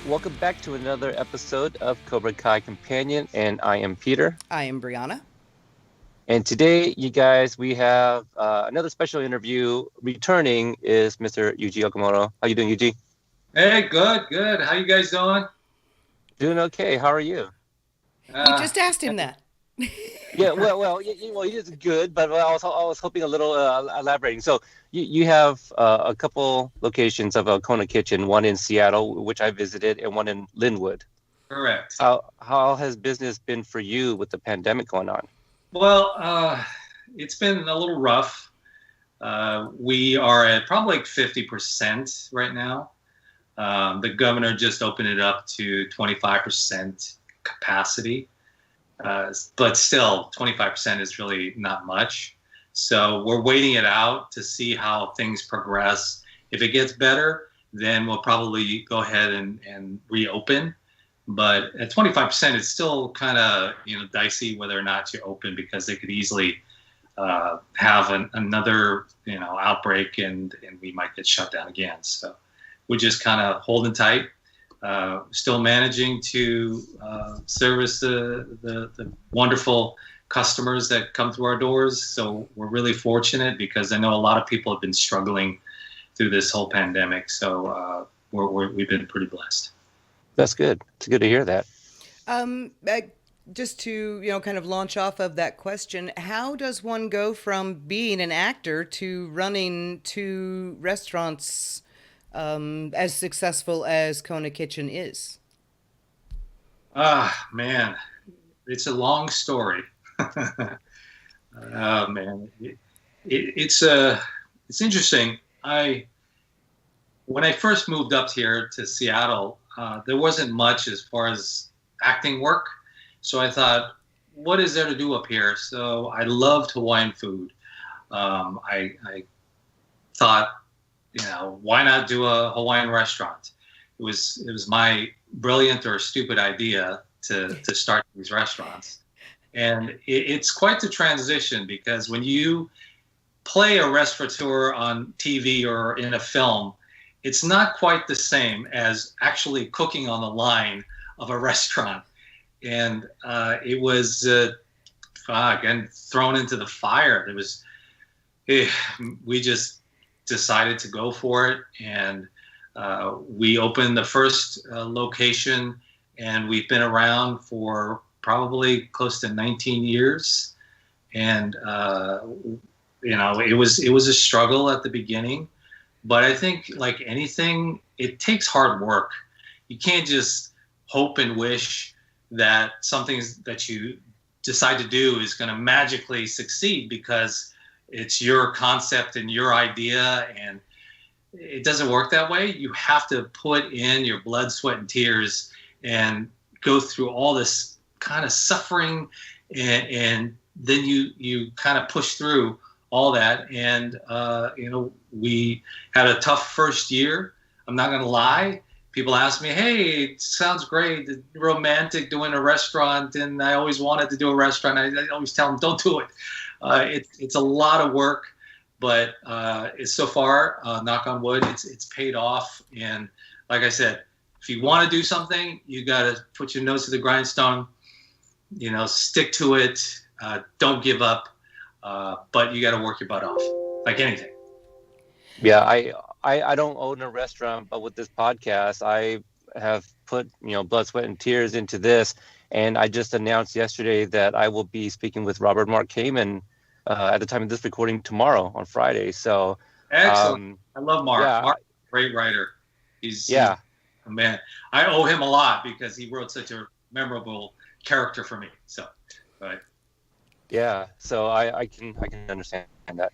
welcome back to another episode of Cobra Kai Companion, and I am Peter. I am Brianna. And today, you guys, we have another special interview. Returning is Mr. Yuji Okumoto. How you doing, Yuji? Hey, good. How you guys doing? Doing okay. How are you? You just asked him that. Yeah, well, he is good, but I was hoping a little elaborating. So you have a couple locations of a Kona Kitchen, one in Seattle, which I visited, and one in Linwood. Correct. How has business been for you with the pandemic going on? Well, it's been a little rough. We are at probably like 50% right now. The governor just opened it up to 25% capacity. But still, 25% is really not much. So we're waiting it out to see how things progress. If it gets better, then we'll probably go ahead and reopen. But at 25%, it's still kind of dicey whether or not you open, because they could easily have another outbreak and we might get shut down again. So we're just kind of holding tight. Still managing to service the wonderful customers that come through our doors. So we're really fortunate, because I know a lot of people have been struggling through this whole pandemic. So we've been pretty blessed. That's good. It's good to hear that. Just to kind of launch off of that question, how does one go from being an actor to running two restaurants as successful as Kona Kitchen is? Man, it's a long story. Man, it's interesting. When I first moved up here to Seattle, there wasn't much as far as acting work. So I thought, what is there to do up here? So I loved Hawaiian food. I thought, why not do a Hawaiian restaurant? It was my brilliant or stupid idea to start these restaurants. And it's quite the transition, because when you play a restaurateur on TV or in a film, it's not quite the same as actually cooking on the line of a restaurant. And it was, again, thrown into the fire. We just decided to go for it, and we opened the first location, and we've been around for probably close to 19 years. And it was a struggle at the beginning, but I think, like anything, it takes hard work. You can't just hope and wish that something that you decide to do is going to magically succeed, because it's your concept and your idea, and it doesn't work that way. You have to put in your blood, sweat, and tears and go through all this kind of suffering, and then you kind of push through all that. And we had a tough first year. I'm not going to lie. People ask me, hey, it sounds great, romantic doing a restaurant, and I always wanted to do a restaurant. I always tell them, don't do it. It's a lot of work, but it's so far, knock on wood, it's paid off. And like I said, if you want to do something, you got to put your nose to the grindstone, stick to it, don't give up, but you got to work your butt off, like anything. Yeah, I don't own a restaurant, but with this podcast, I have put blood, sweat, and tears into this. And I just announced yesterday that I will be speaking with Robert Mark Kamen at the time of this recording tomorrow on Friday. So excellent. I love Mark. Yeah, Mark's a great writer. He's a man. I owe him a lot, because he wrote such a memorable character for me. So, but yeah, so I can understand that.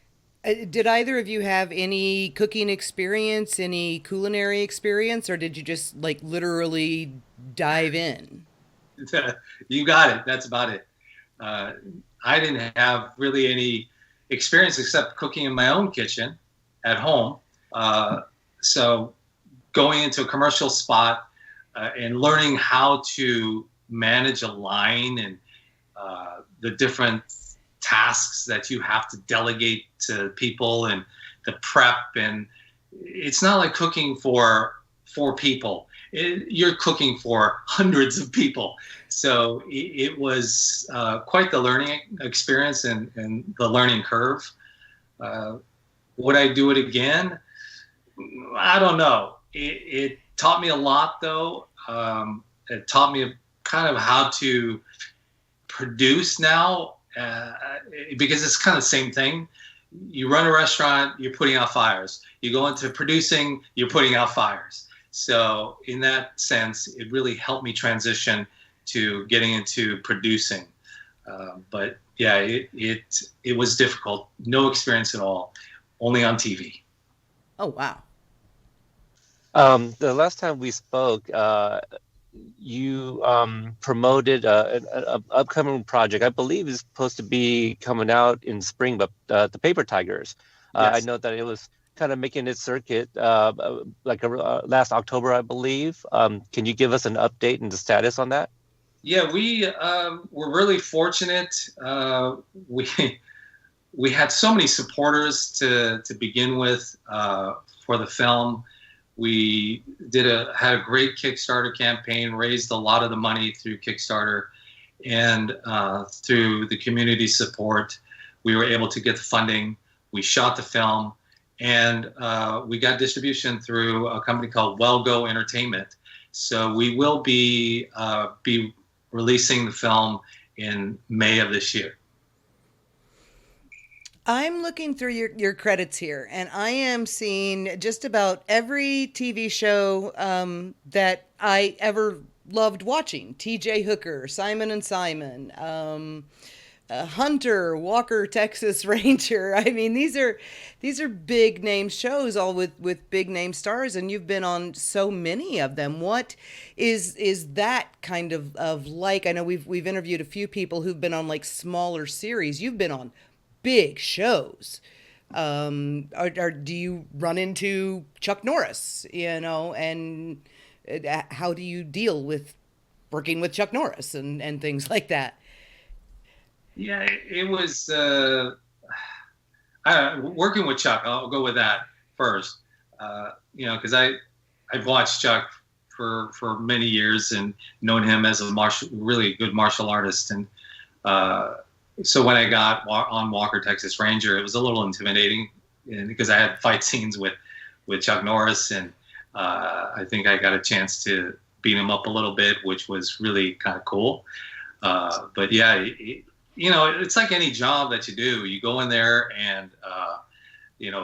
Did either of you have any cooking experience, any culinary experience, or did you just literally dive in? You got it. That's about it. I didn't have really any experience except cooking in my own kitchen at home. So going into a commercial spot and learning how to manage a line and the different tasks that you have to delegate to people and the prep. And it's not like cooking for 4 people. You're cooking for hundreds of people. So it was quite the learning experience and the learning curve. Would I do it again? I don't know. It taught me a lot, though. It taught me kind of how to produce now, because it's kind of the same thing. You run a restaurant, you're putting out fires. You go into producing, you're putting out fires. So in that sense, it really helped me transition to getting into producing. But yeah, it was difficult. No experience at all. Only on TV. Oh, wow. The last time we spoke, you promoted an upcoming project. I believe is supposed to be coming out in spring, but the Paper Tigers. Yes. I know that it was kind of making its circuit last October, I believe. Can you give us an update and the status on that? Yeah, we were really fortunate. We had so many supporters to begin with for the film. We had a great Kickstarter campaign, raised a lot of the money through Kickstarter, and through the community support, we were able to get the funding. We shot the film, and we got distribution through a company called Wellgo Entertainment. So we will be releasing the film in May of this year. I'm looking through your credits here, and I am seeing just about every TV show that I ever loved watching. T.J. Hooker, Simon and Simon, Hunter, Walker, Texas Ranger. I mean, these are big name shows, all with big name stars, and you've been on so many of them. What is that kind of like? I know we've interviewed a few people who've been on like smaller series. You've been on big shows. Do you run into Chuck Norris, and how do you deal with working with Chuck Norris and things like that? Yeah, it was working with Chuck. I'll go with that first. Because I've watched Chuck for many years and known him as a really good martial artist. And so when I got on Walker, Texas Ranger, it was a little intimidating, because I had fight scenes with Chuck Norris, and I think I got a chance to beat him up a little bit, which was really kind of cool. But yeah, it's like any job that you do. You go in there and,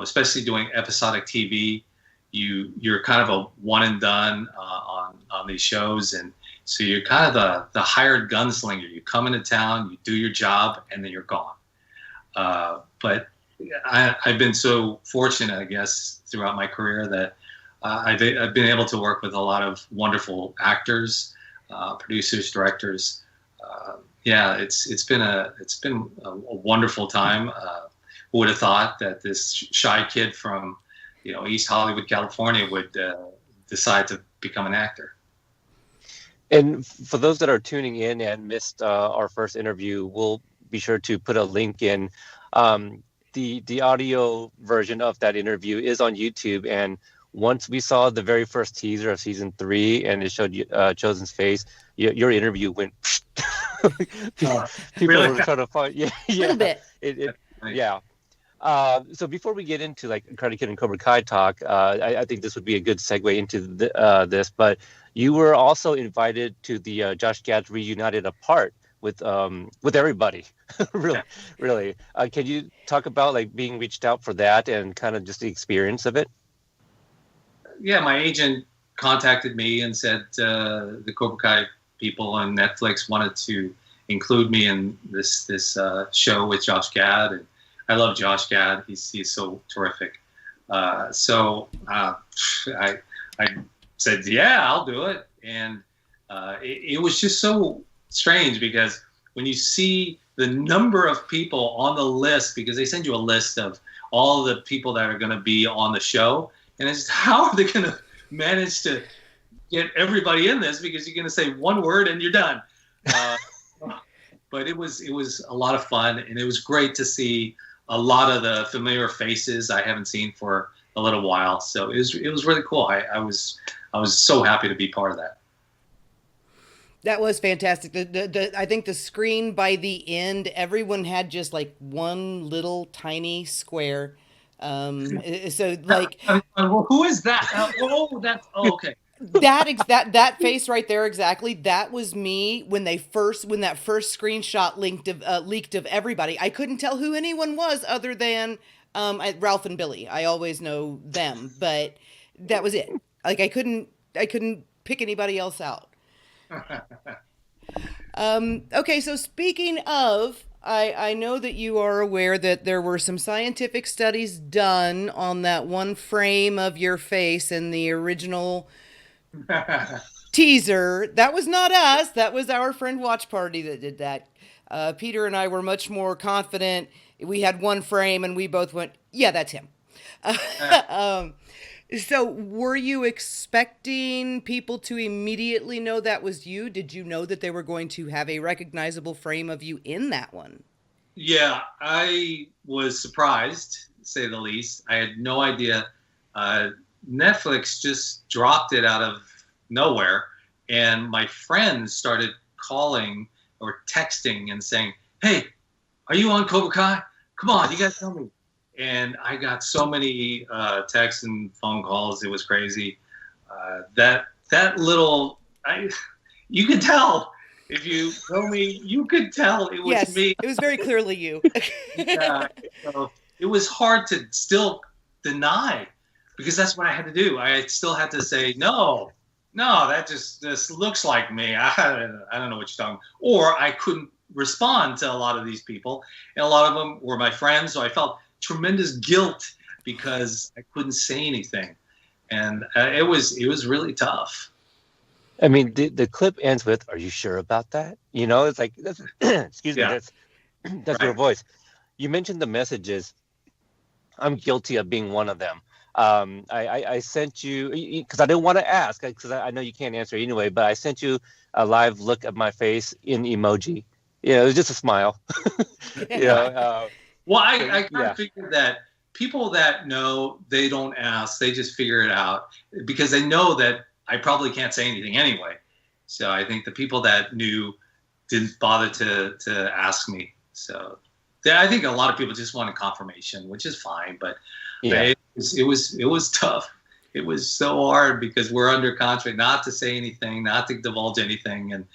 especially doing episodic TV, you're kind of a one and done on these shows. And so you're kind of the hired gunslinger. You come into town, you do your job, and then you're gone. But I've been so fortunate, I guess, throughout my career that I've been able to work with a lot of wonderful actors, producers, directors. Yeah, it's been a wonderful time. Who would have thought that this shy kid from East Hollywood, California, would decide to become an actor? And for those that are tuning in and missed our first interview, we'll be sure to put a link in. The audio version of that interview is on YouTube, and once we saw the very first teaser of season 3 and it showed Chozen's face, your interview went. People really? were trying to find, A little bit. Yeah. So before we get into like Karate Kid and Cobra Kai talk, I think this would be a good segue into this. But you were also invited to the Josh Gad's Reunited Apart with everybody. really. Can you talk about like being reached out for that and kind of just the experience of it? Yeah, my agent contacted me and said the Cobra Kai people on Netflix wanted to include me in this show with Josh Gad, and I love Josh Gad. He's so terrific. So I said, yeah, I'll do it, and it was just so strange because when you see the number of people on the list, because they send you a list of all the people that are going to be on the show, and it's just, how are they going to manage to get everybody in this, because you're going to say one word and you're done. But it was a lot of fun, and it was great to see a lot of the familiar faces I haven't seen for a little while. So it was really cool. I was so happy to be part of that. That was fantastic. I think the screen by the end, everyone had just like one little tiny square. So like Well, who is that? Okay. that face right there exactly. That was me when that first screenshot leaked of everybody. I couldn't tell who anyone was other than Ralph and Billy. I always know them, but that was it. Like I couldn't pick anybody else out. Okay, so speaking of, I know that you are aware that there were some scientific studies done on that one frame of your face in the original teaser. That was not us. That was our friend Watch Party that did that. Peter and I were much more confident. We had one frame and we both went, yeah, that's him. So were you expecting people to immediately know that was you? Did you know that they were going to have a recognizable frame of you in that one? Yeah, I was surprised, to say the least. I had no idea. Netflix just dropped it out of nowhere, and my friends started calling or texting and saying, "Hey, are you on Cobra Kai? Come on, you gotta tell me." And I got so many texts and phone calls. It was crazy. That little, you could tell if you know me. You could tell it was yes, me. It was very clearly you. Yeah, so it was hard to still deny because that's what I had to do. I still had to say no. That just looks like me. I don't know what you're talking about. Or I couldn't respond to a lot of these people, and a lot of them were my friends. So I felt tremendous guilt because I couldn't say anything, and it was really tough. I mean, the clip ends with, "Are you sure about that?" You know, it's like, that's, excuse me, that's Right. your voice. You mentioned the messages. I'm guilty of being one of them. I sent you, because I didn't want to ask, because I know you can't answer anyway, but I sent you a live look at my face in emoji. It was just a smile. Well, I kind of figured that people that know, they don't ask, they just figure it out because they know that I probably can't say anything anyway. So I think the people that knew didn't bother to ask me. So I think a lot of people just wanted confirmation, which is fine. But it was tough. It was so hard because we're under contract not to say anything, not to divulge anything, and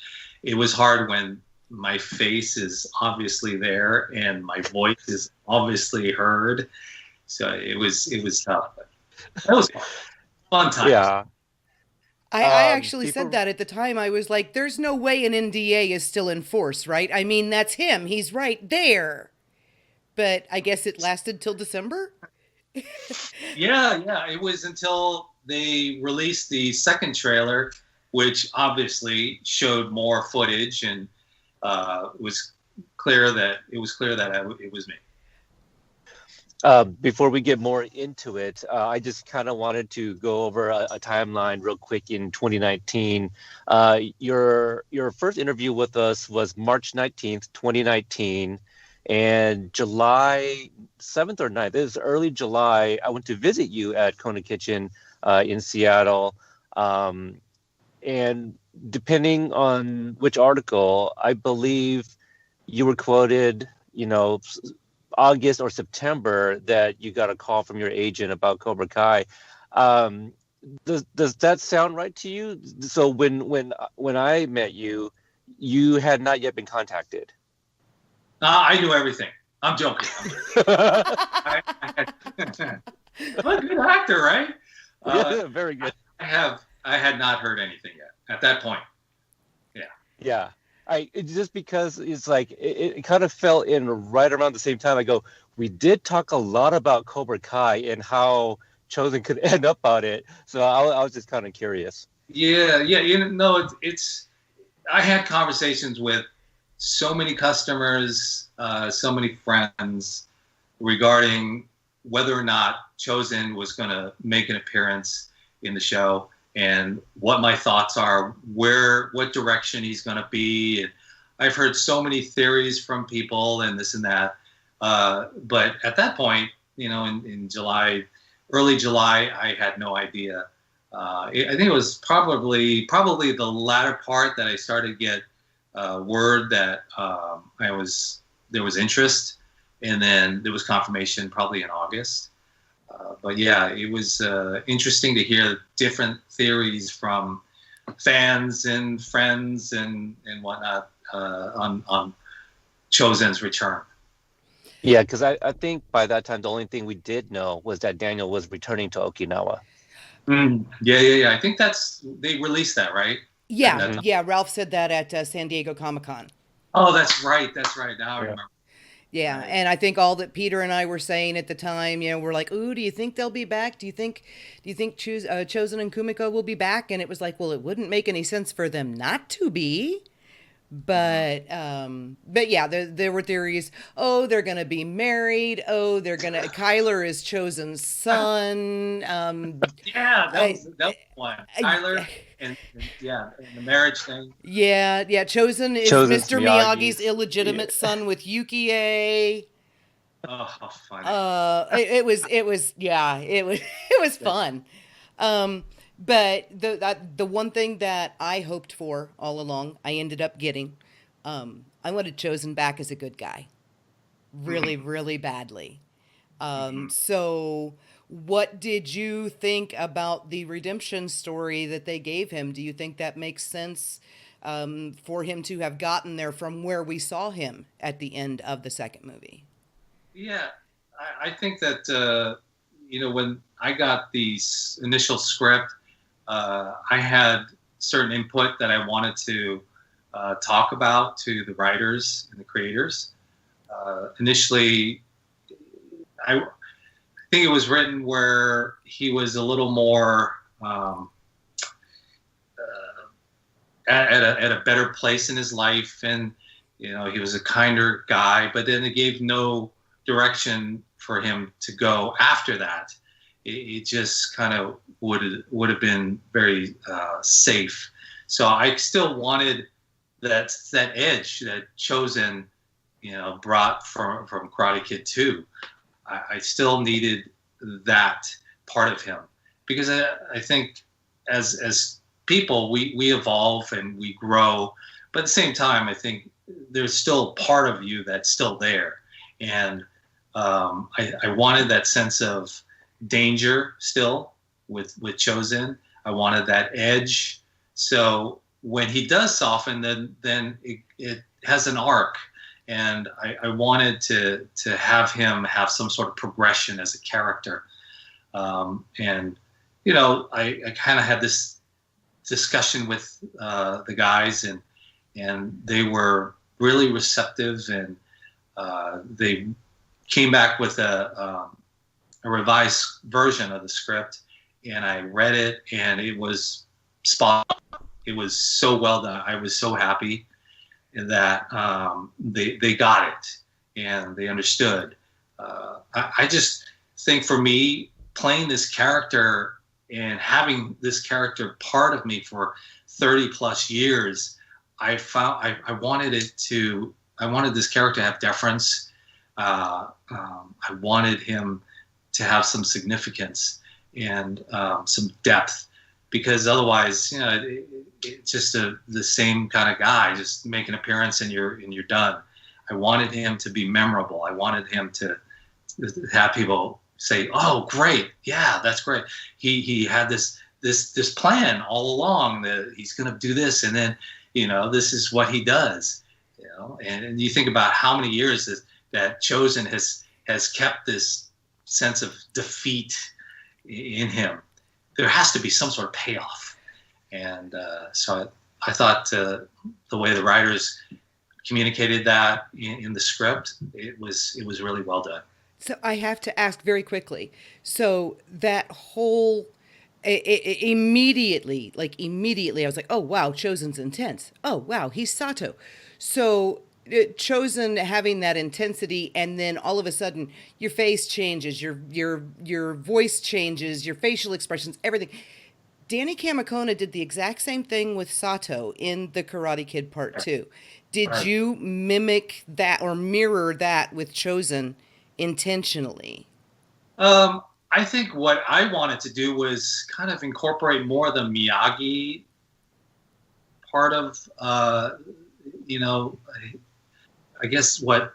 it was hard when my face is obviously there and my voice is obviously heard. So it was tough. But that was fun time. Yeah. I actually said that at the time. I was like, there's no way an NDA is still in force, right? I mean, that's him. He's right there. But I guess it lasted till December? Yeah. It was until they released the second trailer, which obviously showed more footage and it was clear that it was me. Before we get more into it, I just kind of wanted to go over a timeline real quick in 2019. Your first interview with us was March 19th, 2019, and July 7th or 9th, it was early July, I went to visit you at Kona Kitchen in Seattle. And depending on which article, I believe you were quoted, August or September, that you got a call from your agent about Cobra Kai. Does that sound right to you? So when I met you, you had not yet been contacted. I knew everything. I'm joking. I'm a good actor, right? Yeah, very good. I had not heard anything yet at that point. Yeah. Just because it's like it kind of fell in right around the same time. I go, we did talk a lot about Cobra Kai and how Chozen could end up on it. So I was just kind of curious. Yeah. It's I had conversations with so many customers, so many friends regarding whether or not Chozen was going to make an appearance in the show and what my thoughts are, what direction he's going to be. And I've heard so many theories from people and this and that. But at that point, in July, early July, I had no idea. I think it was probably the latter part that I started to get word that there was interest, and then there was confirmation probably in August. But yeah, it was interesting to hear different theories from fans and friends and whatnot on Chozen's return. Yeah, because I think by that time the only thing we did know was that Daniel was returning to Okinawa. Yeah. I think they released that, right? At that Yeah, time. yeah. Ralph said that at San Diego Comic-Con. Oh, that's right. That's right. Now I remember. Yeah, Right. and I think all that Peter and I were saying at the time, we're like, "Ooh, do you think they'll be back? Do you think Chosen and Kumiko will be back?" And it was like, "Well, it wouldn't make any sense for them not to be." But yeah, there were theories. Oh, they're gonna be married. Oh, they're gonna. Kyler is Chosen's son. Yeah, I, that was one. I, Tyler and yeah, and the marriage thing. yeah. Chosen is Chosen's Mr. Miyagi's Miyagi's. illegitimate son with Yukie. Oh, how funny. It was fun. But the one thing that I hoped for all along, I ended up getting. I wanted Chosen back as a good guy, really, really badly. So, what did you think about the redemption story that they gave him? Do you think that makes sense for him to have gotten there from where we saw him at the end of the second movie? Yeah, I think that when I got the initial script, I had certain input that I wanted to talk about to the writers and the creators. Initially, I think it was written where he was a little more at a better place in his life, and he was a kinder guy. But then it gave no direction for him to go after that. It just kind of would have been very safe. So I still wanted that edge that Chozen brought from Karate Kid 2. I still needed that part of him, because I think as people we evolve and we grow, but at the same time I think there's still part of you that's still there, and I wanted that sense of danger still with Chozen. I wanted that edge. So when he does soften, then it has an arc, and I wanted to have him have some sort of progression as a character. And I kind of had this discussion with the guys, and they were really receptive, and they came back with a revised version of the script, and I read it, and it was spot on. It was so well done. I was so happy that they got it and they understood. I just think for me, playing this character and having this character part of me for 30 plus years, I wanted this character to have deference. I wanted him to have some significance and some depth, because otherwise, it's just the same kind of guy. Just make an appearance and you're done. I wanted him to be memorable. I wanted him to have people say, "Oh, great, yeah, that's great. He had this plan all along that he's going to do this, and then this is what he does." And you think about how many years that Chozen has kept this sense of defeat in him. There has to be some sort of payoff, and so I thought the way the writers communicated that in the script, it was really well done. So I have to ask very quickly. So that whole immediately, I was like, "Oh wow, Chozen's intense. Oh wow, he's Sato." So Chozen having that intensity, and then all of a sudden your face changes, your voice changes, your facial expressions, everything. Danny Kamakona did the exact same thing with Sato in The Karate Kid Part 2. Did Right. you mimic that or mirror that with Chozen intentionally? I I think what I wanted to do was kind of incorporate more of the Miyagi part of, you know, I guess what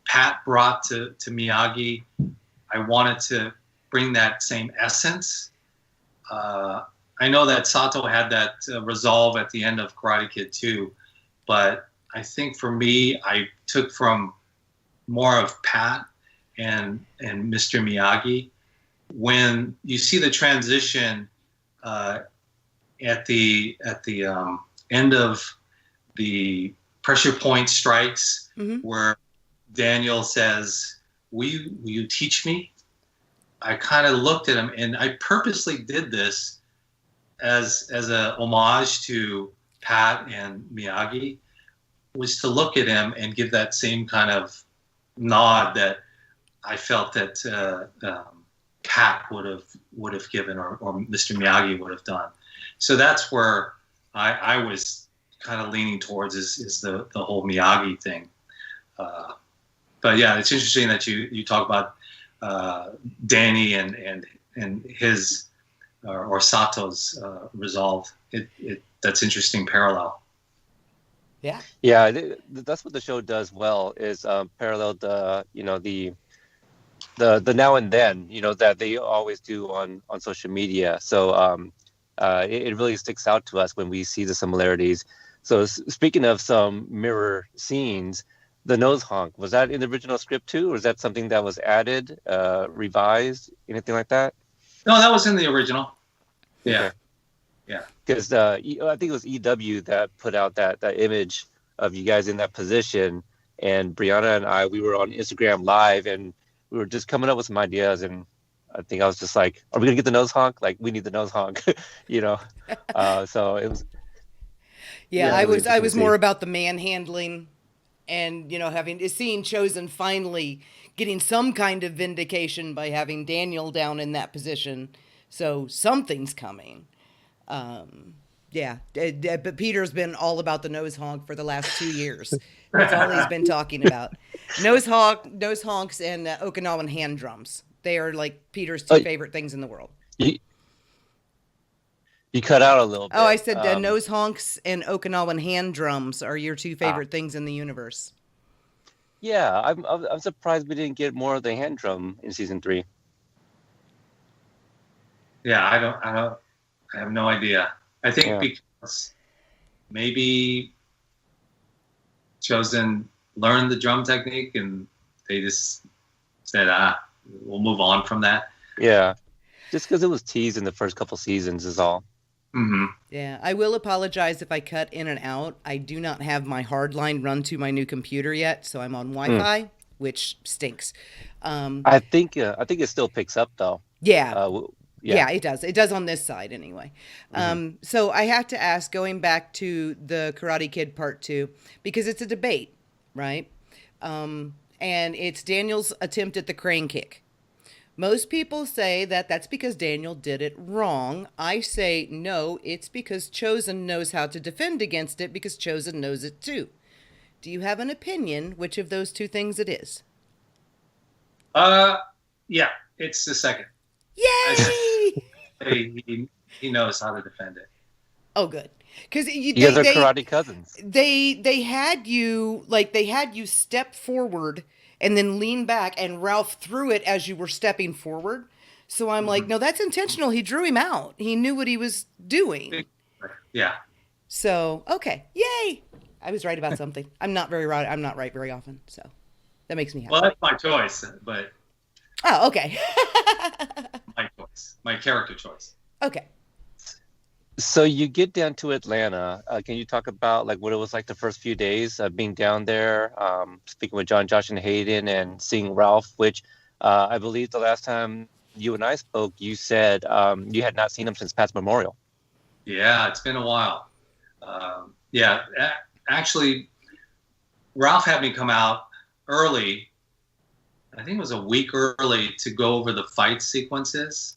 Pat brought to Miyagi. I wanted to bring that same essence. I know that Sato had that resolve at the end of Karate Kid too, but I think for me, I took from more of Pat and Mr. Miyagi. When you see the transition at the end of the pressure point strikes, where Daniel says, will you teach me? I kind of looked at him, and I purposely did this as a homage to Pat and Miyagi, was to look at him and give that same kind of nod that I felt that Pat would have given, or Mr. Miyagi would have done. So that's where I was kind of leaning towards is the whole Miyagi thing. But yeah, it's interesting that you talk about Danny and his or Sato's resolve. That's interesting parallel. Yeah, that's what the show does well, is parallel the the now and then, that they always do on social media. So it really sticks out to us when we see the similarities. So speaking of some mirror scenes, the nose honk, was that in the original script too, or is that something that was added, revised, anything like that? No, that was in the original. Yeah. Okay. Yeah. Because I think it was EW that put out that image of you guys in that position, and Brianna and I, we were on Instagram Live, and we were just coming up with some ideas, and I think I was just like, are we going to get the nose honk? Like, we need the nose honk, So it was... Yeah, I was more about the manhandling and, seeing Chozen finally getting some kind of vindication by having Daniel down in that position. So something's coming. But Peter's been all about the nose honk for the last 2 years. That's all he's been talking about. Nose honks, and Okinawan hand drums. They are like Peter's two favorite things in the world. You cut out a little bit. Oh, I said nose honks and Okinawan hand drums are your two favorite things in the universe. Yeah, I'm surprised we didn't get more of the hand drum in season 3. Yeah, I have no idea. I think because maybe Chozen learned the drum technique and they just said, we'll move on from that. Yeah, just because it was teased in the first couple seasons is all. Mm-hmm. Yeah, I will apologize if I cut in and out. I do not have my hard line run to my new computer yet, so I'm on Wi-Fi, which stinks. I think it still picks up though. Yeah. Yeah, it does. It does on this side anyway. So I have to ask, going back to the Karate Kid Part 2, because it's a debate, right? And it's Daniel's attempt at the crane kick. Most people say that that's because Daniel did it wrong. I say no, it's because Chozen knows how to defend against it, because Chozen knows it too. Do you have an opinion which of those two things it is? Yeah, it's the second. Yay! He knows how to defend it. Oh, good. Because you guys are karate cousins. They had you step forward and then lean back, and Ralph threw it as you were stepping forward. So I'm like, no, that's intentional. He drew him out. He knew what he was doing. Yeah. So okay, yay! I was right about something. I'm not right very often, so that makes me happy. Well, that's my choice, but. Oh, okay. My choice, my character choice. Okay. So you get down to Atlanta. Can you talk about what it was like the first few days being down there, speaking with John, Josh, and Hayden, and seeing Ralph, which I believe the last time you and I spoke, you said you had not seen him since Pat's memorial. Yeah, it's been a while. Actually, Ralph had me come out early. I think it was a week early to go over the fight sequences.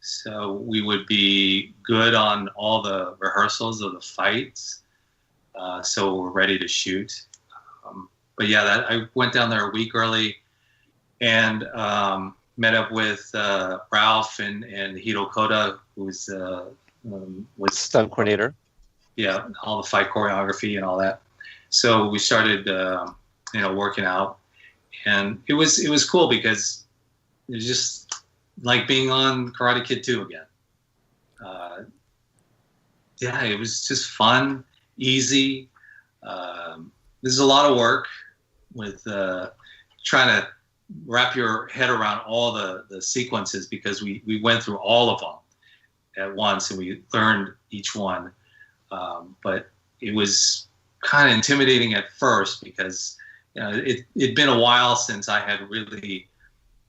So we would be good on all the rehearsals of the fights. So we're ready to shoot. But yeah, I went down there a week early. And met up with Ralph and Hiro Koda, who's was Stunt coordinator. Yeah, all the fight choreography and all that. So we started, working out, and it was cool because it was just like being on Karate Kid 2 again. Yeah, it was just fun, easy. There's a lot of work with trying to wrap your head around all the sequences, because we went through all of them at once and we learned each one. But it was kind of intimidating at first because it'd been a while since I had really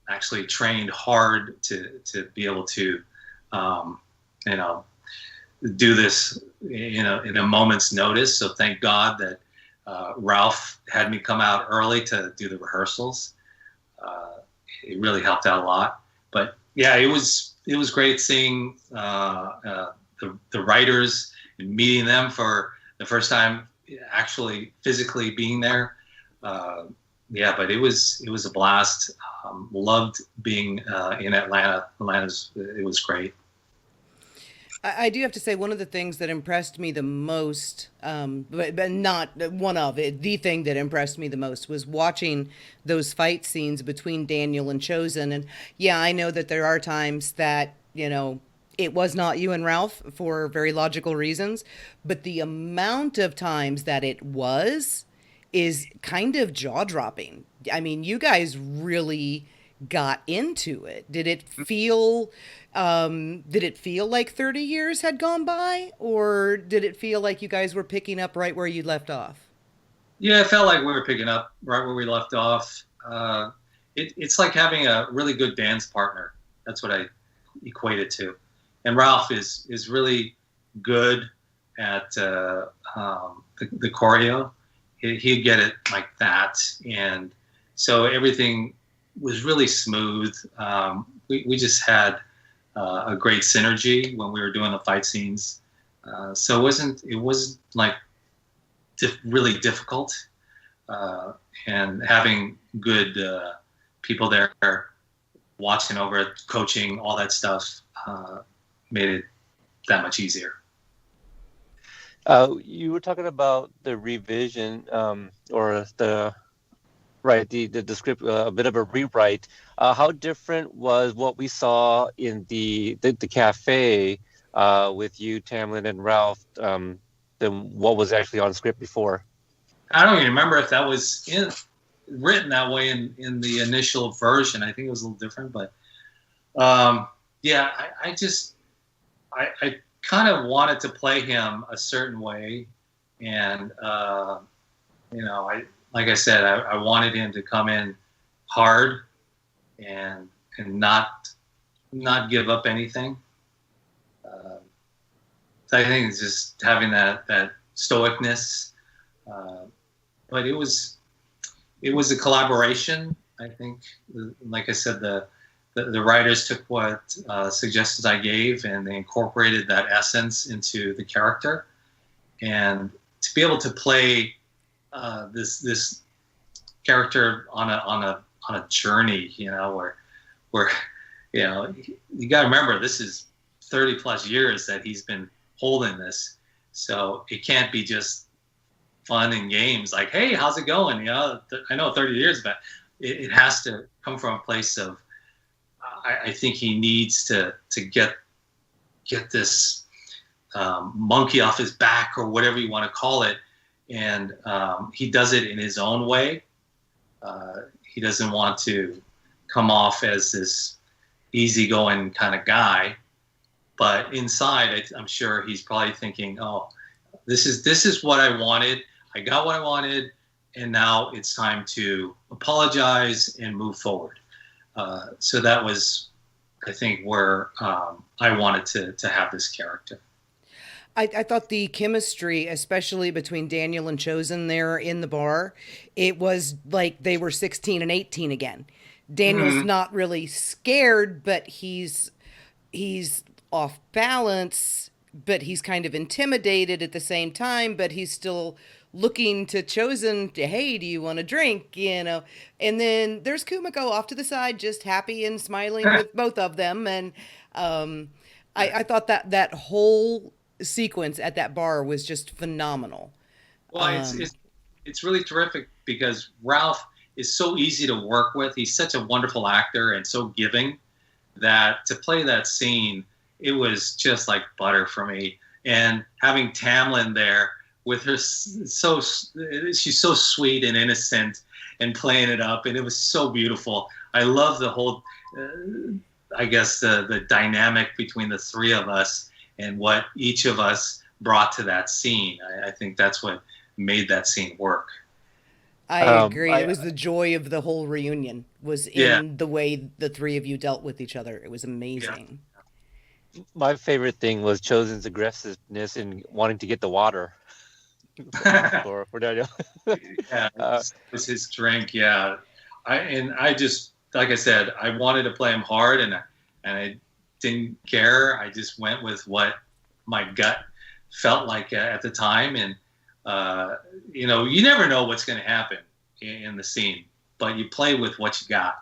actually trained hard to be able to do this in a moment's notice. So thank God that Ralph had me come out early to do the rehearsals. It really helped out a lot. But yeah, it was great seeing the writers and meeting them for the first time, actually physically being there. But it was a blast. Loved being in Atlanta. It was great. I do have to say, one of the things that impressed me the most, but not one of it, the thing that impressed me the most was watching those fight scenes between Daniel and Chozen. And yeah, I know that there are times that, it was not you and Ralph for very logical reasons, but the amount of times that it was is kind of jaw-dropping. I mean, you guys really got into it. Did it feel like 30 years had gone by, or did it feel like you guys were picking up right where you left off? Yeah, it felt like we were picking up right where we left off. It's like having a really good dance partner. That's what I equate it to. And Ralph is really good at the choreo. He'd get it like that, and so everything was really smooth. We just had a great synergy when we were doing the fight scenes. So it wasn't like really difficult, and having good people there watching over it, coaching, all that stuff made it that much easier. You were talking about the revision, or the script, a bit of a rewrite. How different was what we saw in the cafe with you, Tamlin, and Ralph than what was actually on script before? I don't even remember if that was written that way in the initial version. I think it was a little different, but I kind of wanted to play him a certain way, and like I said, I wanted him to come in hard and not give up anything. So I think it's just having that stoicness. But it was a collaboration. I think, like I said, the writers took what suggestions I gave and they incorporated that essence into the character, and to be able to play this character on a journey, where you got to remember, this is 30 plus years that he's been holding this, so it can't be just fun and games like, hey, how's it going? I know 30 years, but it has to come from a place of I think he needs to get this monkey off his back, or whatever you want to call it. And he does it in his own way. He doesn't want to come off as this easygoing kind of guy, but inside, I'm sure he's probably thinking, "Oh, this is what I wanted. I got what I wanted, and now it's time to apologize and move forward." So that was, I think, where I wanted to have this character. I thought the chemistry, especially between Daniel and Chozen there in the bar, it was like they were 16 and 18 again. Daniel's not really scared, but he's off balance, but he's kind of intimidated at the same time, but he's still looking to Chozen to, hey, do you want a drink? You know, and then there's Kumiko off to the side, just happy and smiling with both of them. And I thought that whole sequence at that bar was just phenomenal. Well, it's really terrific because Ralph is so easy to work with. He's such a wonderful actor and so giving that to play that scene, it was just like butter for me. And having Tamlin there with her, she's so sweet and innocent and playing it up, and it was so beautiful. I love the whole, I guess the dynamic between the three of us and what each of us brought to that scene. I think that's what made that scene work. I agree. It was the joy of the whole reunion was in the way the three of you dealt with each other. It was amazing. Yeah. My favorite thing was Chosen's aggressiveness in wanting to get the water for Daniel. Yeah, it was his drink. Yeah, I just, like I said, I wanted to play him hard, and I didn't care. I just went with what my gut felt like at the time, and you know, you never know what's going to happen in the scene, but you play with what you got.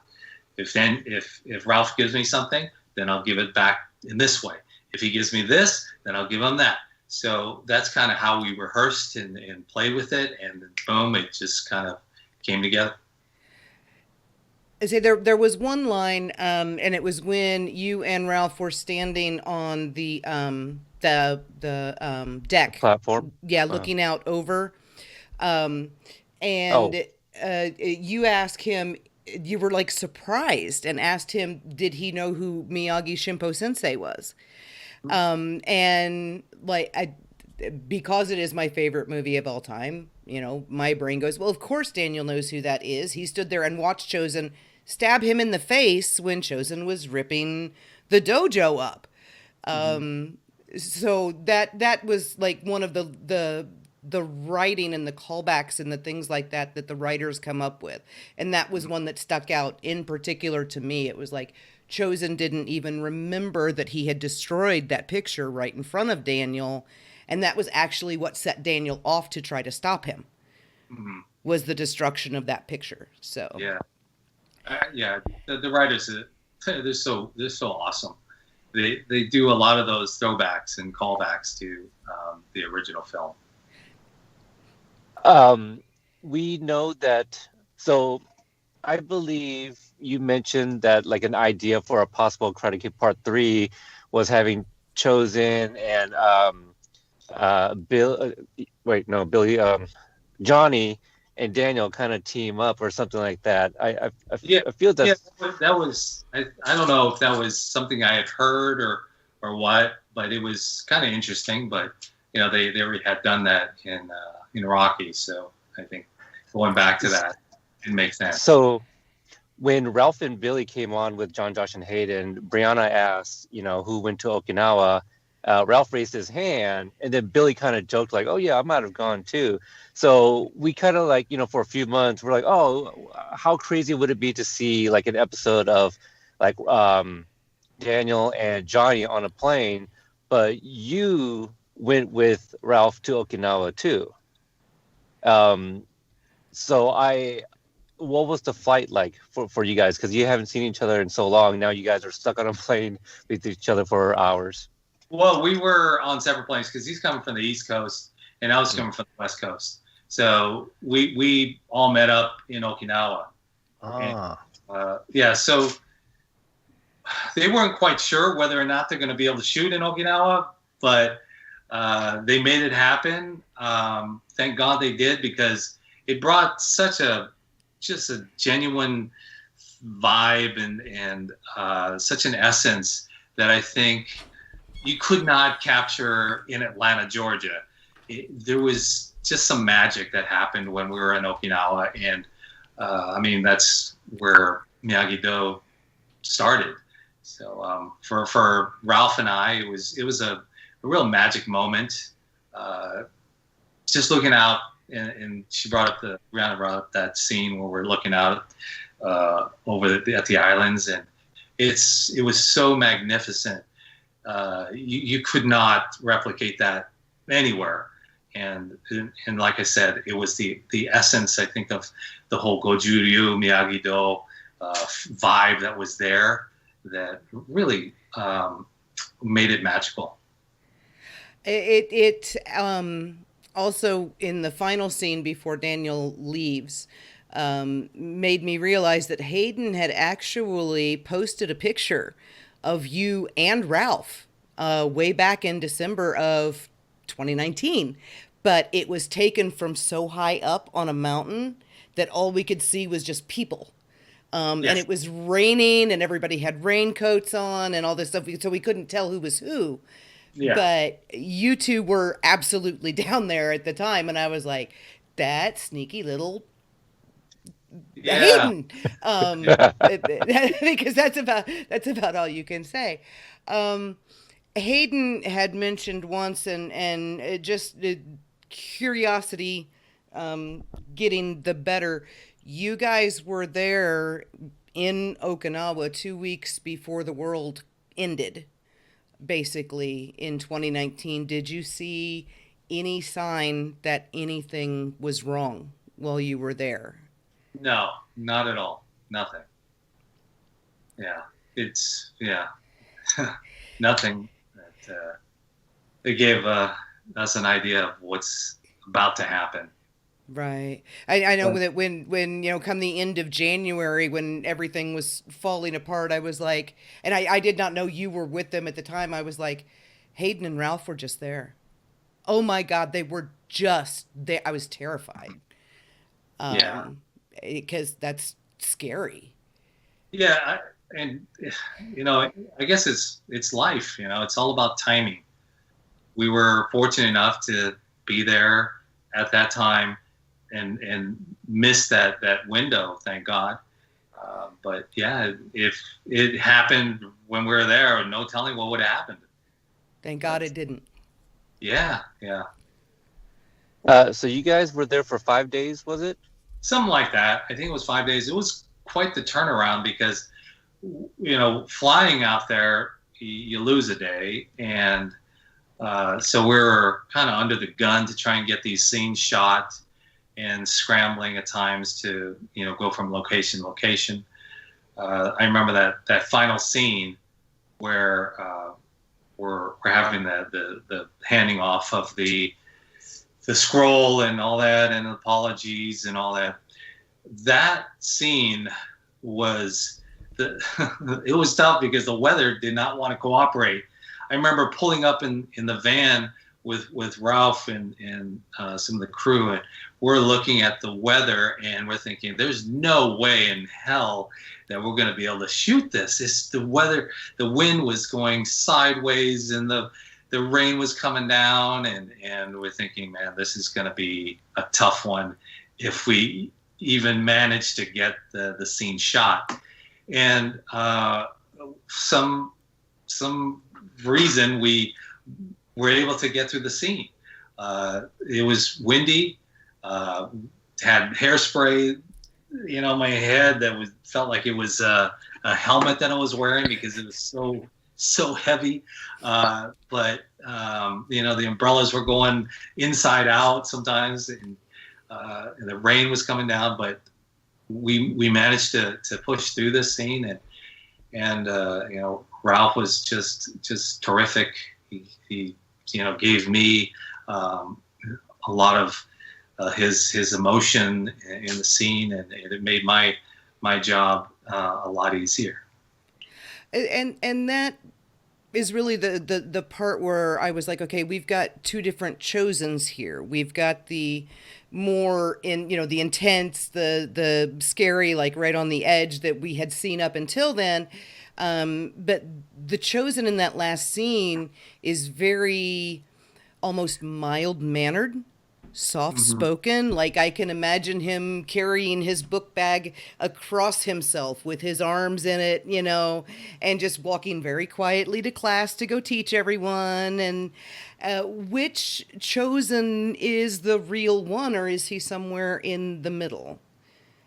If Ralph gives me something, then I'll give it back in this way. If he gives me this, then I'll give him that. So that's kind of how we rehearsed and played with it, and then boom, it just kind of came together. I say there was one line, and it was when you and Ralph were standing on the deck Platform. Yeah, looking out over, and you asked him. You were like surprised and asked him, did he know who Miyagi Shimpo Sensei was? And like because it is my favorite movie of all time, you know, my brain goes, well, of course Daniel knows who that is. He stood there and watched Chozen stab him in the face when Chozen was ripping the dojo up. So that was like one of the writing and the callbacks and the things like that the writers come up with. And that was one that stuck out in particular to me. It was like Chozen didn't even remember that he had destroyed that picture right in front of Daniel. And that was actually what set Daniel off to try to stop him, was the destruction of that picture. So yeah, the writers, they're so awesome. They do a lot of those throwbacks and callbacks to the original film. We know that. So I believe you mentioned that like an idea for a possible Karate Kid Part 3 was having Chozen and Billy, Johnny and Daniel kind of team up or something like that. I feel that. Yeah, that was. I don't know if that was something I had heard or what, but it was kind of interesting. But you know, they already had done that in Rocky, so I think going back to that, it makes sense. So when Ralph and Billy came on with John, Josh, and Hayden, Brianna asked, you know, who went to Okinawa. Ralph raised his hand, and then Billy kind of joked like, "Oh yeah, I might have gone too." So we kind of like, you know, for a few months, we're like, "Oh, how crazy would it be to see like an episode of like Daniel and Johnny on a plane?" But you went with Ralph to Okinawa too. So what was the flight like for you guys? Because you haven't seen each other in so long. Now you guys are stuck on a plane with each other for hours. Well, we were on separate planes because he's coming from the East Coast and I was coming from the West Coast. So we all met up in Okinawa. And, so they weren't quite sure whether or not they're going to be able to shoot in Okinawa, but they made it happen. Thank God they did, because it brought just a genuine vibe and such an essence that I think you could not capture in Atlanta, Georgia. There was just some magic that happened when we were in Okinawa, and I mean, that's where Miyagi-Do started. So for Ralph and I, it was a real magic moment. Just looking out, and Brianna brought up that scene where we're looking out over at the islands, and it was so magnificent. you could not replicate that anywhere. And like I said, it was the essence, I think, of the whole Goju-ryu Miyagi-Do vibe that was there that really made it magical. It also, in the final scene before Daniel leaves, made me realize that Hayden had actually posted a picture of you and Ralph way back in December of 2019, but it was taken from so high up on a mountain that all we could see was just people. Yes. And it was raining and everybody had raincoats on and all this stuff, so we couldn't tell who was who. Yeah. But you two were absolutely down there at the time, and I was like, that sneaky little Hayden. Because that's about all you can say. Hayden had mentioned once, and just curiosity getting the better. You guys were there in Okinawa 2 weeks before the world ended, basically, in 2019. Did you see any sign that anything was wrong while you were there? No, not at all. Nothing. Yeah, nothing. It gave us an idea of what's about to happen. Right. I know that when come the end of January, when everything was falling apart, I was like, and I did not know you were with them at the time. I was like, Hayden and Ralph were just there. Oh my God, they were just there. I was terrified. Because that's scary. Yeah, I guess it's life. It's all about timing. We were fortunate enough to be there at that time and miss that window, thank God. But yeah, if it happened when we were there, no telling what would have happened. Thank God it didn't. Yeah. So you guys were there for 5 days, was it? Something like that. I think it was 5 days. It was quite the turnaround because, flying out there, you lose a day. And so we were kind of under the gun to try and get these scenes shot and scrambling at times to, go from location to location. I remember that final scene where we're having the handing off of the scroll and all that, and apologies and all that. That scene was it was tough because the weather did not want to cooperate. I remember pulling up in the van with Ralph and some of the crew, and we're looking at the weather and we're thinking, there's no way in hell that we're going to be able to shoot this. It's the weather. The wind was going sideways and the rain was coming down, and we're thinking, man, this is going to be a tough one if we even manage to get the scene shot. And some reason we were able to get through the scene. It was windy, had hairspray, my head that felt like it was a helmet that I was wearing because it was so heavy, but the umbrellas were going inside out sometimes, and the rain was coming down, but we managed to push through this scene, and Ralph was just terrific. He gave me a lot of his emotion in the scene, and it made my job a lot easier. And that is really the part where I was like, okay, we've got two different Chozens here. We've got the more the intense, the scary, like right on the edge that we had seen up until then. But the Chozen in that last scene is very almost mild-mannered, soft-spoken. Mm-hmm. Like I can imagine him carrying his book bag across himself with his arms in it, and just walking very quietly to class to go teach everyone. And which Chozen is the real one, or is he somewhere in the middle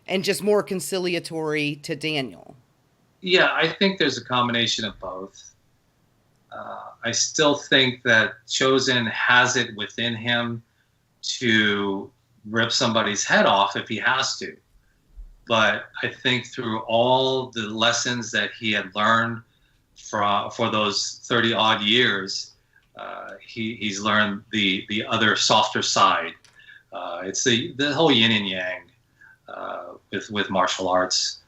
and just more conciliatory to Daniel? Yeah, I think there's a combination of both. I still think that Chozen has it within him to rip somebody's head off if he has to. But I think through all the lessons that he had learned for those 30 odd years, he's learned the other softer side. It's the whole yin and yang with martial arts.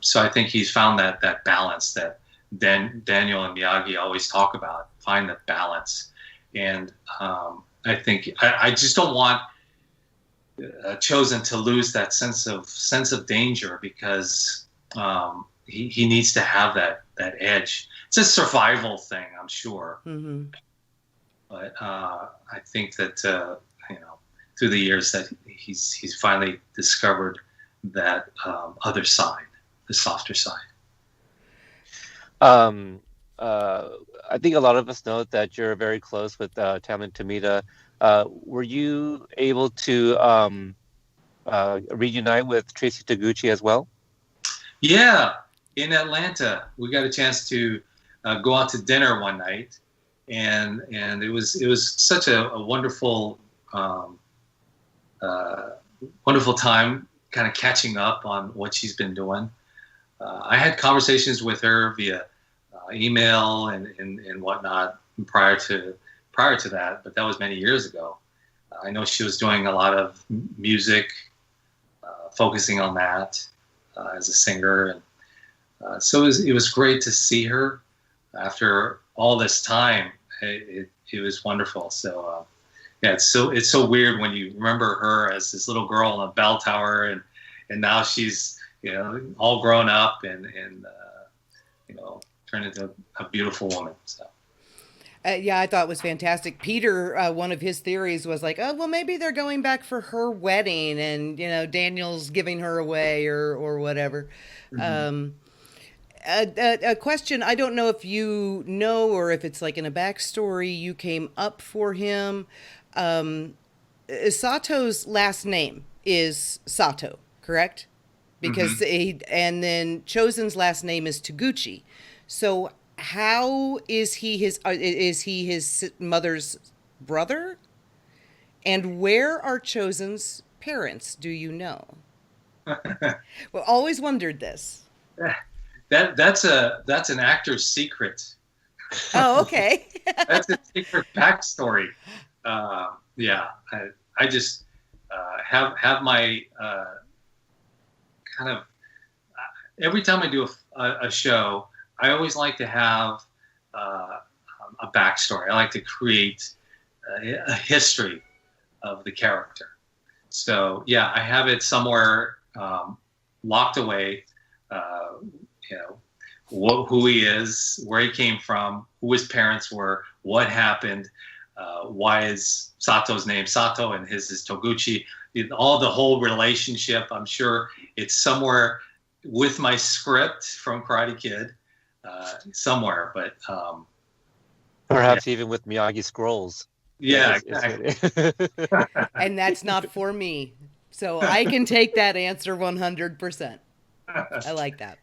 So I think he's found that balance that Daniel and Miyagi always talk about. Find that balance, and I think I just don't want Chozen to lose that sense of danger, because he needs to have that edge. It's a survival thing, I'm sure. Mm-hmm. But I think that through the years that he's finally discovered that other side, the softer side. I think a lot of us know that you're very close with Tamlin Tomita. Were you able to reunite with Tracy Toguchi as well? Yeah, in Atlanta, we got a chance to go out to dinner one night, and it was such a wonderful wonderful time, kind of catching up on what she's been doing. I had conversations with her via email and whatnot prior to that, but that was many years ago. I know she was doing a lot of music, focusing on that as a singer, and so it was great to see her after all this time. It was wonderful. So yeah, it's so weird when you remember her as this little girl on a bell tower, and now she's all grown up and turned into a beautiful woman. So. Yeah, I thought it was fantastic. Peter, one of his theories was like, oh, well, maybe they're going back for her wedding, and Daniel's giving her away or whatever. Mm-hmm. A question, I don't know if you know or if it's like in a backstory you came up for him. Sato's last name is Sato, correct? Because mm-hmm. And then Chozen's last name is Toguchi. So how is he his mother's brother? And where are Chozen's parents? Do you know? Well, always wondered this. That's an actor's secret. Oh, okay. That's a secret backstory. Yeah, I just have my kind of every time I do a show, I always like to have a backstory. I like to create a history of the character. So yeah, I have it somewhere locked away. Who he is, where he came from, who his parents were, what happened, why is Sato's name Sato and his is Toguchi. All the whole relationship. I'm sure it's somewhere with my script from Karate Kid. Somewhere, but perhaps even with Miyagi scrolls. Yeah, exactly. And that's not for me, so I can take that answer 100%. I like that.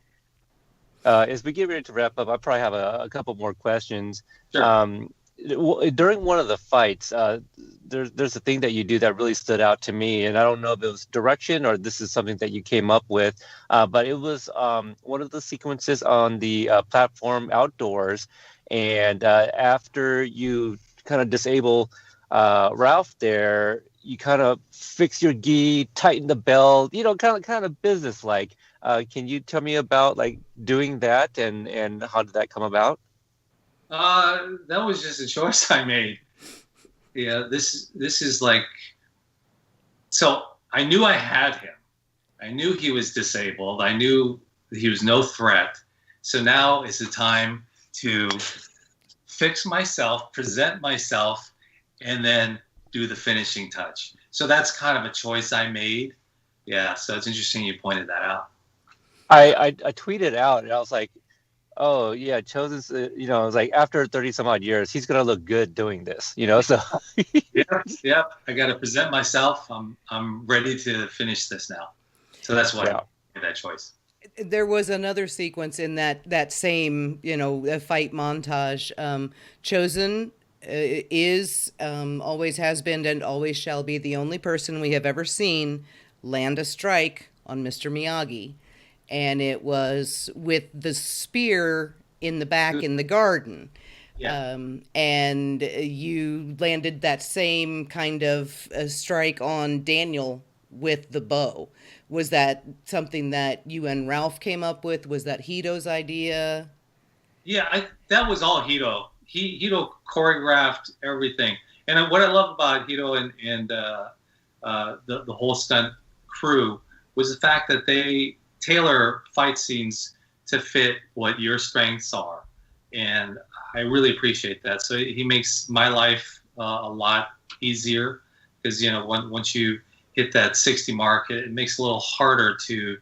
As we get ready to wrap up, I probably have a couple more questions. Sure. During one of the fights, there's a thing that you do that really stood out to me, and I don't know if it was direction or this is something that you came up with, but it was one of the sequences on the platform outdoors, and after you kind of disable Ralph there, you kind of fix your gi, tighten the belt, kind of business-like. Can you tell me about like doing that and how did that come about? That was just a choice I made. Yeah, this is like, so I knew I had him. I knew he was disabled. I knew he was no threat. So now is the time to fix myself, present myself, and then do the finishing touch. So that's kind of a choice I made. Yeah, so it's interesting you pointed that out. I tweeted out and I was like, oh yeah, Chozen's, I was like, after 30 some odd years, he's going to look good doing this, so. Yep. I got to present myself. I'm ready to finish this now. So that's why I made that choice. There was another sequence in that same fight montage. Chosen is always has been and always shall be the only person we have ever seen land a strike on Mr. Miyagi, and it was with the spear in the back in the garden. Yeah. And you landed that same kind of strike on Daniel with the bow. Was that something that you and Ralph came up with? Was that Hito's idea? Yeah, that was all Hito. Hito choreographed everything, and what I love about Hito and the whole stunt crew was the fact that they tailor fight scenes to fit what your strengths are, and I really appreciate that. So he makes my life a lot easier because once you hit that 60 mark, it makes it a little harder to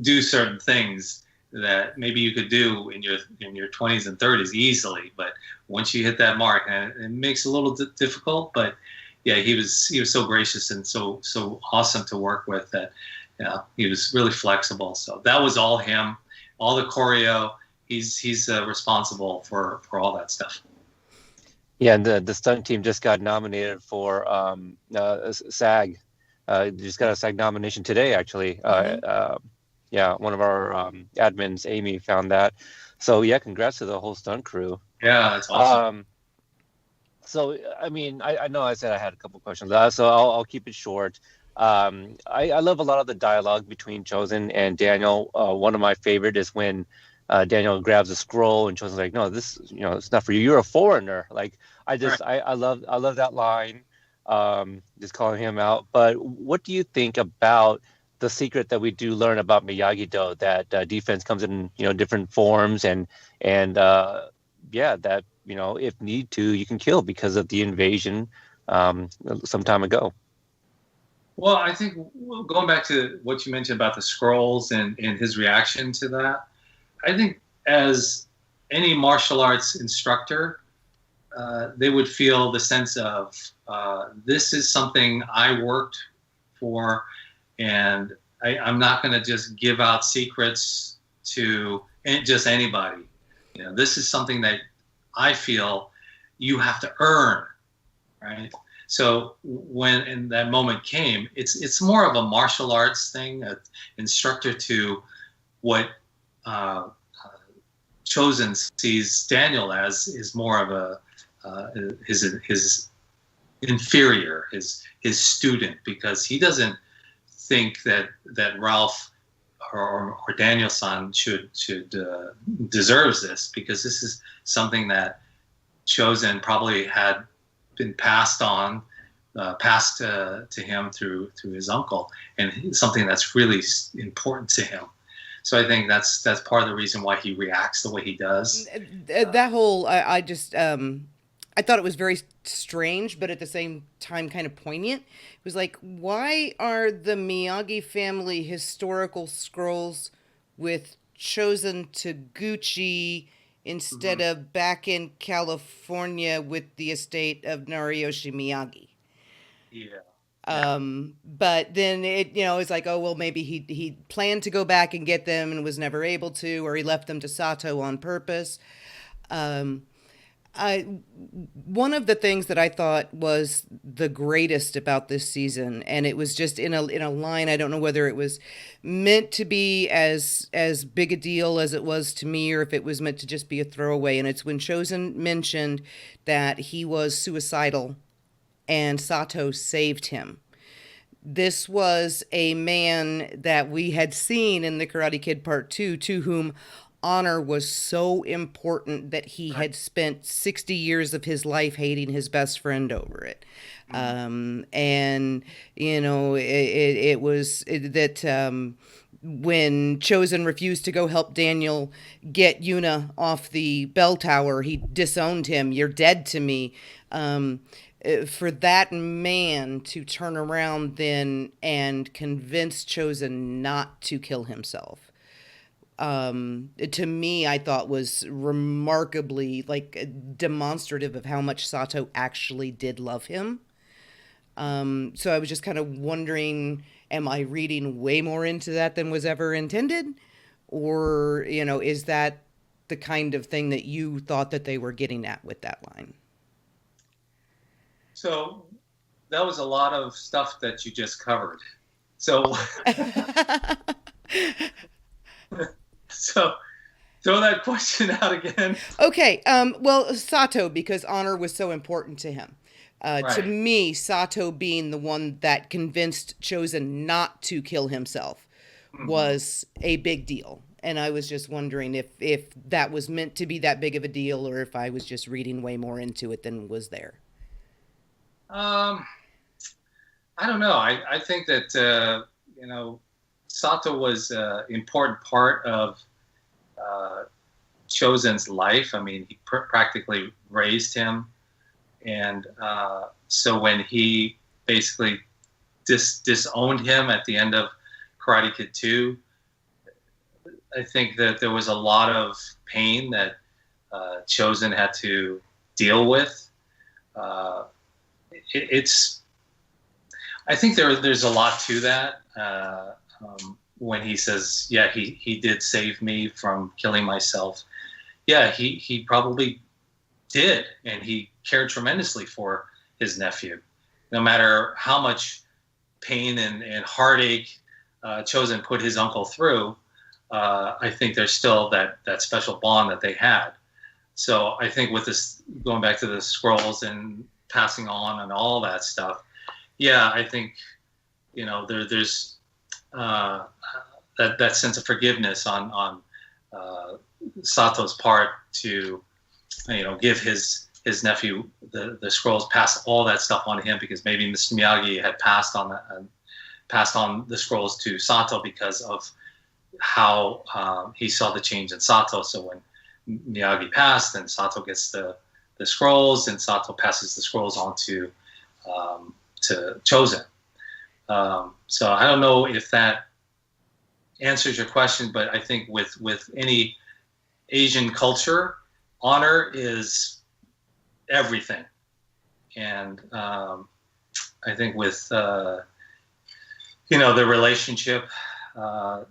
do certain things that maybe you could do in your 20s and 30s easily, but once you hit that mark, it makes it a little difficult. But yeah, he was so gracious and so awesome to work with that. He was really flexible. So that was all him, all the choreo. He's responsible for all that stuff. Yeah, and the stunt team just got nominated for SAG. Just got a SAG nomination today, actually. Yeah, one of our admins, Amy, found that. So yeah, congrats to the whole stunt crew. Yeah, that's awesome. So I mean, I know I said I had a couple questions, so I'll keep it short. I love a lot of the dialogue between Chozen and Daniel. One of my favorite is when Daniel grabs a scroll and Chozen's like, "No, this, it's not for you. You're a foreigner." Like, I love that line. Just calling him out. But what do you think about the secret that we do learn about Miyagi-Do, that defense comes in different forms, and yeah, that if need to, you can kill because of the invasion some time ago. Well, I think going back to what you mentioned about the scrolls and his reaction to that, I think as any martial arts instructor, they would feel the sense of this is something I worked for, and I'm not going to just give out secrets to just anybody. This is something that I feel you have to earn, right? So when that moment came, it's more of a martial arts thing, an instructor to what Chozen sees Daniel as is more of his inferior, his student, because he doesn't think that Ralph or Daniel-san should deserves this, because this is something that Chozen probably had been passed to him through his uncle, and something that's really important to him. So I think that's part of the reason why he reacts the way he does. That whole, I thought it was very strange, but at the same time kind of poignant. It was like, why are the Miyagi family historical scrolls with Chozen Toguchi instead of back in California with the estate of Nariyoshi Miyagi? Yeah. But then it's like, oh, well, maybe he planned to go back and get them and was never able to, or he left them to Sato on purpose. One of the things that I thought was the greatest about this season, and it was just in a line, I don't know whether it was meant to be as big a deal as it was to me, or if it was meant to just be a throwaway, and it's when Chozen mentioned that he was suicidal and Sato saved him. This was a man that we had seen in The Karate Kid Part 2, to whom honor was so important that he had spent 60 years of his life hating his best friend over it. And, it was that when Chozen refused to go help Daniel get Yuna off the bell tower, he disowned him. You're dead to me. For that man to turn around then and convince Chozen not to kill himself, to me, I thought was remarkably demonstrative of how much Sato actually did love him. So I was just kind of wondering, am I reading way more into that than was ever intended? or is that the kind of thing that you thought that they were getting at with that line? So that was a lot of stuff that you just covered. So so throw that question out again. Okay. Well, Sato, because honor was so important to him. To Right. me, Sato being the one that convinced Chozen not to kill himself was a big deal. And I was just wondering if that was meant to be that big of a deal, or if I was just reading way more into it than was there. I don't know. I think that Sato was an important part of Chozen's life. I mean, he practically raised him, and so when he basically disowned him at the end of Karate Kid 2, I think that there was a lot of pain that Chozen had to deal with. I think there's a lot to that. When he says, "Yeah, he did save me from killing myself." Yeah, he probably did, and he cared tremendously for his nephew. No matter how much pain and heartache Chozen put his uncle through, I think there's still that special bond that they had. So I think with this, going back to the scrolls and passing on and all that stuff, yeah, I think there's that sense of forgiveness on Sato's part to give his nephew the scrolls, pass all that stuff on to him, because maybe Mr. Miyagi had passed on the scrolls to Sato because of how he saw the change in Sato. So when Miyagi passed, then Sato gets the scrolls, and Sato passes the scrolls on to Chozen. So I don't know if that answers your question, but I think with any Asian culture, honor is everything. And I think with the relationship, that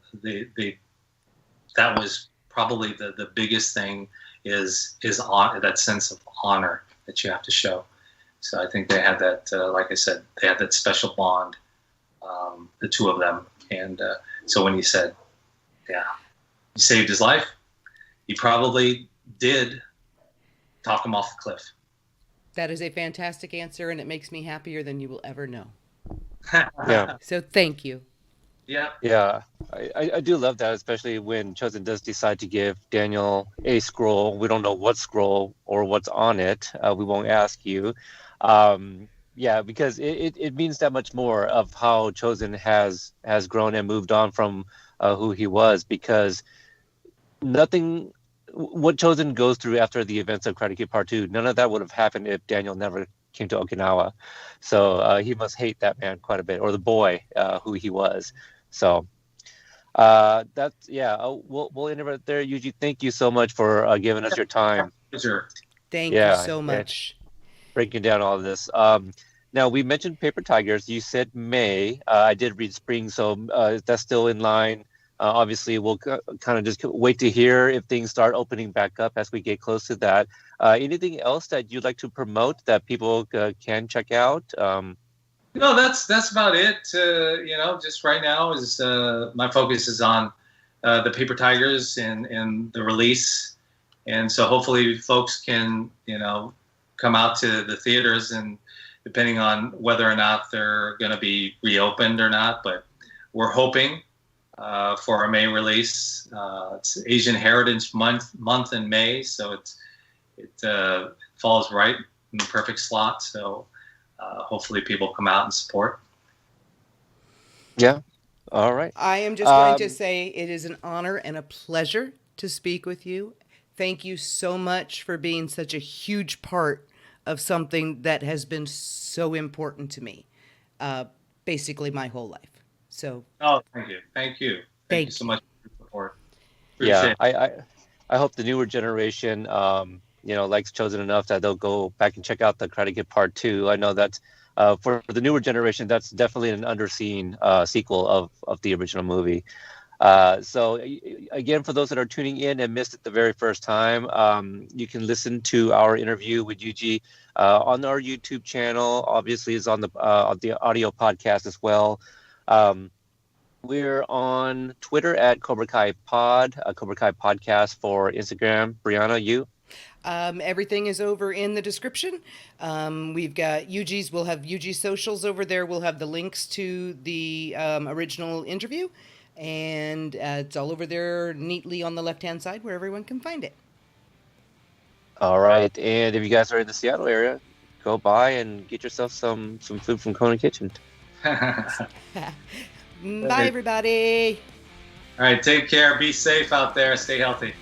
was probably the biggest thing is that sense of honor that you have to show. So I think they had that, like I said, they had that special bond, the two of them. And so when he said, yeah, he saved his life, he probably did talk him off the cliff. That is a fantastic answer, and it makes me happier than you will ever know. Yeah. So thank you. Yeah. Yeah, I do love that, especially when Chozen does decide to give Daniel a scroll. We don't know what scroll or what's on it. We won't ask you. Yeah, because it means that much more of how Chozen has grown and moved on from who he was, because nothing, what Chozen goes through after the events of Karate Kid Part 2, none of that would have happened if Daniel never came to Okinawa. So he must hate that man quite a bit, or the boy who he was. So that's, yeah, we'll end it right there. Yuji, thank you so much for giving us your time. Sure. Thank you so much. Breaking down all of this. Now, we mentioned Paper Tigers. You said May. I did read spring, so that's still in line. Obviously, we'll kind of just wait to hear if things start opening back up as we get close to that. Anything else that you'd like to promote that people can check out? No, that's about it. Just right now is my focus is on the Paper Tigers and the release, and so hopefully folks can come out to the theaters, and depending on whether or not they're going to be reopened or not, but we're hoping for a May release. It's Asian Heritage Month in May, so it falls right in the perfect slot. So hopefully people come out and support. Yeah. All right. I am just going to say it is an honor and a pleasure to speak with you. Thank you so much for being such a huge part of something that has been so important to me, basically my whole life. So. Oh, thank you. Thank you so much for your support. Appreciate it. I hope the newer generation, likes Chozen enough that they'll go back and check out the Karate Kid Part 2. I know that for the newer generation, that's definitely an underseen sequel of the original movie. Again, for those that are tuning in and missed it the very first time, you can listen to our interview with Yuji on our YouTube channel. Obviously, it's on the audio podcast as well. We're on Twitter at Cobra Kai Pod, Cobra Kai Podcast for Instagram. Brianna, you? Everything is over in the description. We've got we'll have Yuji's socials over there. We'll have the links to the original interview. And it's all over there neatly on the left-hand side where everyone can find it. All right. And if you guys are in the Seattle area, go by and get yourself some food from Kona Kitchen. Bye, everybody. All right. Take care. Be safe out there. Stay healthy.